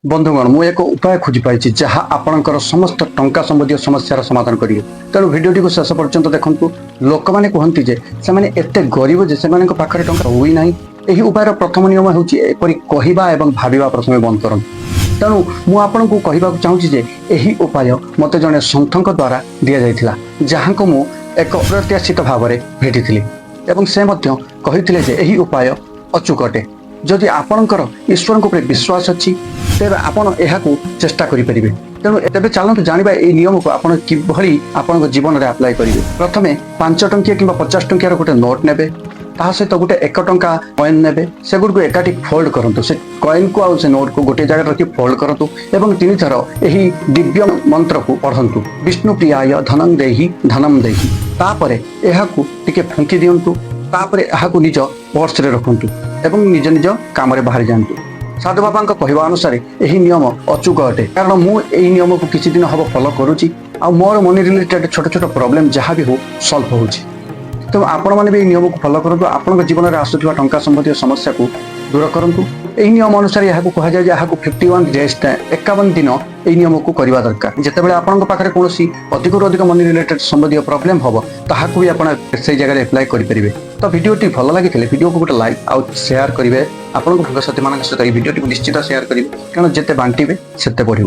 बंधुगण मु एक उपाय खोजी पाई जहाँ आपणकर समस्त टंका संबंधी समस्यार समाधान करेंगे। तेणु भिडियोटी को शेष पर्यंत देखूँ। लोक मैंने कहते जे से एत गरीब जे से पाखे टंका हुई ना। यही उपायर प्रथम नियम होपरी कहवा और भाविबा प्रथम बंद करूँ। तेणु मुझे कहवाक चाहूँगी जे यही उपाय मत जड़े सन्थक द्वारा दि जाता जहाँ को मु एक अप्रत्याशित भाव में भेटी से कहते जे यही उपाय अचूक अटे। जदि आपणकर ईश्वर को विश्वास अच्छी तेरे आपण यह चेष्टा करेंगे। तेणु तेज चलते जाना ये नियम को आप किभली आपण जीवन में अप्लाई करेंगे। प्रथम 5 टंकिया कि 50 टंकियार गोटे नोट ने सहित गोटे 1 टंका कॉइन ने से गुड़ को एकाठी फोल्ड करूँ। से कॉइन को आउ से नोट को गोटे जगह रखी फोल्ड करूँ और 3 थर यही दिव्य मंत्र को पढ़ु। विष्णु प्रियाय धनं देहि धनम देहि। तापर यह फुंकी दिंतु। तापर यह निज पर्स रे रखु एवं निज निज काम बाहरी जातु। साधु बाबा कहवा अनुसार यही नियम अचूक अटे। कारण मुझे नियम को किसी दिन हम फॉलो करुँची आ मोर मनी रिलेटेड छोट छोट प्रॉब्लम जहाँ भी हो सॉल्व हो। तेणु आपण मैंने भी नियम को फॉलो करूँ। आपण जीवन में आसुवा टंका संबंधी समस्या को दूर करूँ। यही नियम अनुसार यहाँ कहुए 51 डेज 51 दिन यही नियम को करवा दरकार। जितेबाला आपंक पाखे कौन अधिक अधिक मनी रिलेटेड संबंधी प्रॉब्लम हम ताकू भी आप जगह एप्लाई करेंगे। तो भिडियोटी भल लगी भिडियो को गोटे लाइक आउ शेयर करेंगे। आपंक साथी मान सहित भिडियोटी निश्चित शेयर करेंगे। कारण जिते बांटे से बढ़।